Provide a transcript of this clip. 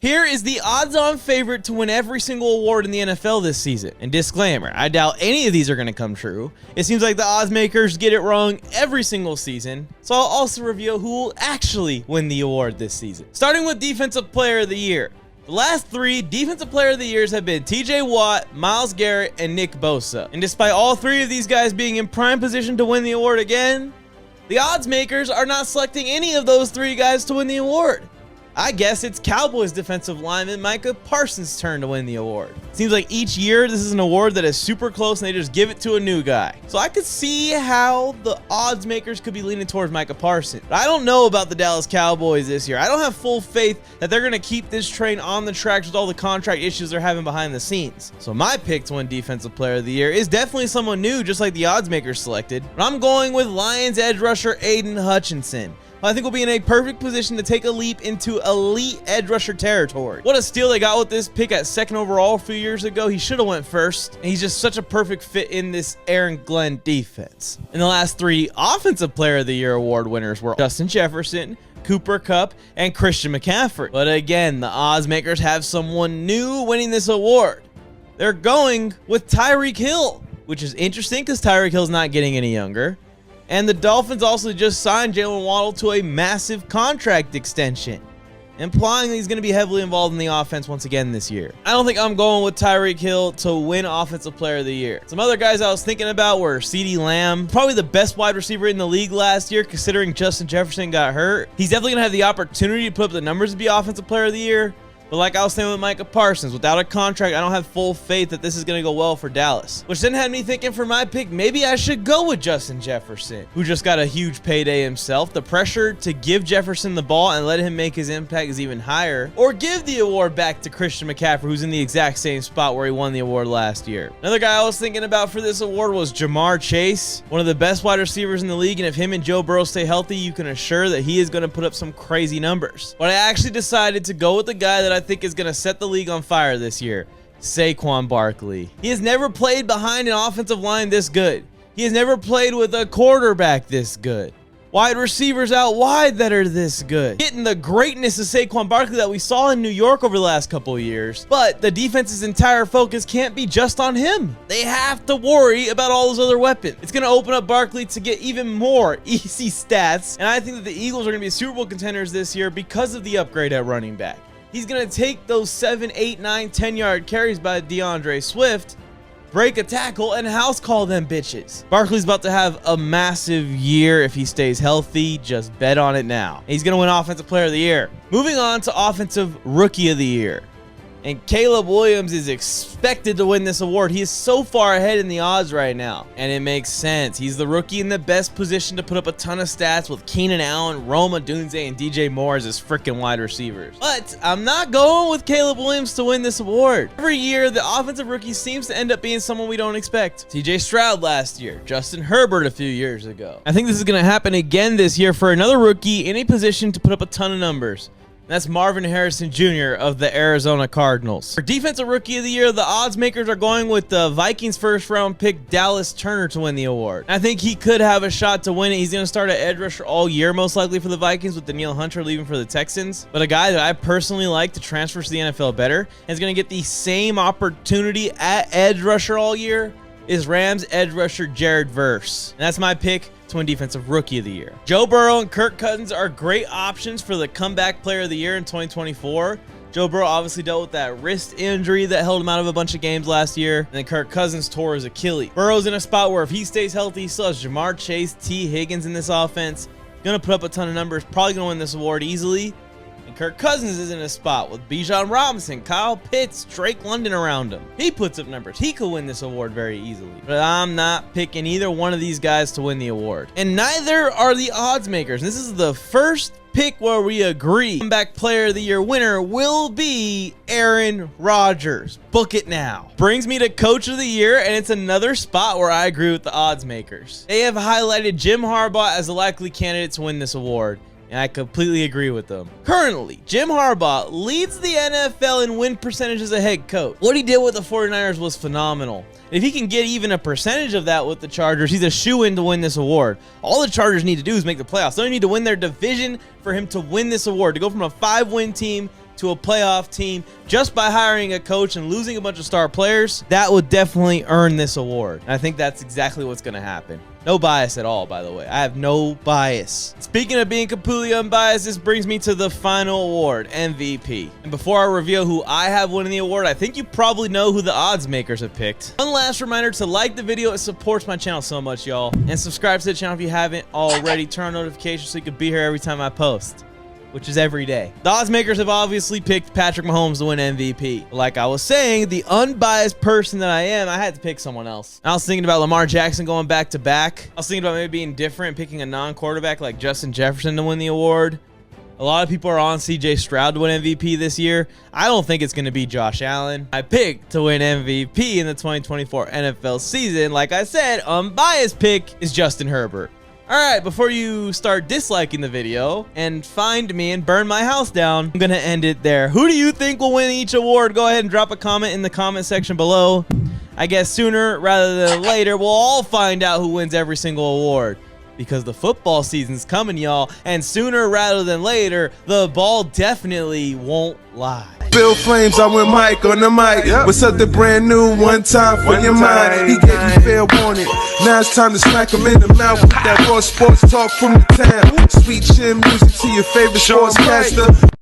Here is the odds-on favorite to win every single award in the NFL this season. And disclaimer, I doubt any of these are going to come true. It seems like the odds makers get it wrong every single season. So I'll also reveal who will actually win the award this season. Starting with Defensive Player of the Year. The last three Defensive Player of the Years have been TJ Watt, Myles Garrett, and Nick Bosa. And despite all three of these guys being in prime position to win the award again, the odds makers are not selecting any of those three guys to win the award. I guess it's Cowboys defensive lineman Micah Parsons' turn to win the award. Seems like each year this is an award that is super close and they just give it to a new guy. So I could see how the odds makers could be leaning towards Micah Parsons. But I don't know about the Dallas Cowboys this year. I don't have full faith that they're going to keep this train on the tracks with all the contract issues they're having behind the scenes. So my pick to win Defensive Player of the Year is definitely someone new, just like the odds makers selected. But I'm going with Lions edge rusher Aiden Hutchinson. I think we'll be in a perfect position to take a leap into elite edge rusher territory. What a steal they got with this pick at 2nd overall a few years ago. He should have went first, and he's just such a perfect fit in this Aaron Glenn defense. And the last three Offensive Player of the Year award winners were Justin Jefferson, Cooper Kupp, and Christian McCaffrey. But again, the odds makers have someone new winning this award. They're going with Tyreek Hill, which is interesting because Tyreek Hill's not getting any younger. And the Dolphins also just signed Jalen Waddle to a massive contract extension, implying that he's going to be heavily involved in the offense once again this year. I don't think I'm going with Tyreek Hill to win Offensive Player of the Year. Some other guys I was thinking about were CeeDee Lamb, probably the best wide receiver in the league last year considering Justin Jefferson got hurt. He's definitely going to have the opportunity to put up the numbers to be Offensive Player of the Year. But like I was saying with Micah Parsons, without a contract, I don't have full faith that this is going to go well for Dallas. Which then had me thinking for my pick, maybe I should go with Justin Jefferson, who just got a huge payday himself. The pressure to give Jefferson the ball and let him make his impact is even higher. Or give the award back to Christian McCaffrey, who's in the exact same spot where he won the award last year. Another guy I was thinking about for this award was Jamar Chase, one of the best wide receivers in the league. And if him and Joe Burrow stay healthy, you can assure that he is going to put up some crazy numbers. But I actually decided to go with the guy that I think is going to set the league on fire this year, Saquon Barkley. He has never played behind an offensive line this good. He has never played with a quarterback this good. Wide receivers out wide that are this good. Getting the greatness of Saquon Barkley that we saw in New York over the last couple of years. But the defense's entire focus can't be just on him. They have to worry about all those other weapons. It's going to open up Barkley to get even more easy stats. And I think that the Eagles are going to be Super Bowl contenders this year because of the upgrade at running back. He's going to take those 7, 8, 9, 10-yard carries by DeAndre Swift, break a tackle, and house call them bitches. Barkley's about to have a massive year if he stays healthy. Just bet on it now. He's going to win Offensive Player of the Year. Moving on to Offensive Rookie of the Year. And Caleb Williams is expected to win this award. He is so far ahead in the odds right now. And it makes sense. He's the rookie in the best position to put up a ton of stats with Keenan Allen, Rome Odunze, and DJ Moore as his freaking wide receivers. But I'm not going with Caleb Williams to win this award. Every year, the offensive rookie seems to end up being someone we don't expect. TJ Stroud last year, Justin Herbert a few years ago. I think this is going to happen again this year for another rookie in a position to put up a ton of numbers. That's Marvin Harrison Jr. of the Arizona Cardinals. For Defensive Rookie of the Year, the odds makers are going with the Vikings first-round pick Dallas Turner to win the award. I think he could have a shot to win it. He's going to start at edge rusher all year, most likely for the Vikings, with Danielle Hunter leaving for the Texans. But a guy that I personally like to transfer to the NFL better and is going to get the same opportunity at edge rusher all year is Rams edge rusher Jared Verse. And that's my pick to win Defensive Rookie of the Year. Joe Burrow and Kirk Cousins are great options for the Comeback Player of the Year in 2024. Joe Burrow obviously dealt with that wrist injury that held him out of a bunch of games last year. And then Kirk Cousins tore his Achilles. Burrow's in a spot where if he stays healthy, he still has Jamar Chase, T. Higgins in this offense. Gonna put up a ton of numbers, probably gonna win this award easily. And Kirk Cousins is in a spot with Bijan Robinson, Kyle Pitts, Drake London around him. He puts up numbers. He could win this award very easily. But I'm not picking either one of these guys to win the award. And neither are the odds makers. This is the first pick where we agree Comeback Player of the Year winner will be Aaron Rodgers. Book it now. Brings me to Coach of the Year, and it's another spot where I agree with the odds makers. They have highlighted Jim Harbaugh as a likely candidate to win this award. And I completely agree with them. Currently, Jim Harbaugh leads the NFL in win percentage as a head coach. What he did with the 49ers was phenomenal. If he can get even a percentage of that with the Chargers, he's a shoo-in to win this award. All the Chargers need to do is make the playoffs. They only need to win their division for him to win this award, to go from a 5-win team to a playoff team just by hiring a coach and losing a bunch of star players, that would definitely earn this award. And I think that's exactly what's going to happen. No bias at all, by the way. I have no bias. Speaking of being completely unbiased, this brings me to the final award, MVP. And before I reveal who I have winning the award, I think you probably know who the odds makers have picked. One last reminder to like the video. It supports my channel so much, y'all. And subscribe to the channel if you haven't already. Turn on notifications so you can be here every time I post, which is every day. The odds makers have obviously picked Patrick Mahomes to win MVP. Like I was saying, the unbiased person that I am, I had to pick someone else. I was thinking about Lamar Jackson going back to back. I was thinking about maybe being different, picking a non-quarterback like Justin Jefferson to win the award. A lot of people are on CJ Stroud to win MVP this year. I don't think it's going to be Josh Allen. I picked to win MVP in the 2024 NFL season. Like I said, unbiased pick is Justin Herbert. Alright, before you start disliking the video and find me and burn my house down, I'm gonna end it there. Who do you think will win each award? Go ahead and drop a comment in the comment section below. I guess sooner rather than later, we'll all find out who wins every single award. Because the football season's coming, y'all, and sooner rather than later, the ball definitely won't lie. Bill Flames, I went Mike on the mic. With something brand new, one time for your mind. He gave you fair warning. Now it's time to smack him in the mouth with that raw sports talk from the town. Sweet chin music to your favorite sportscaster.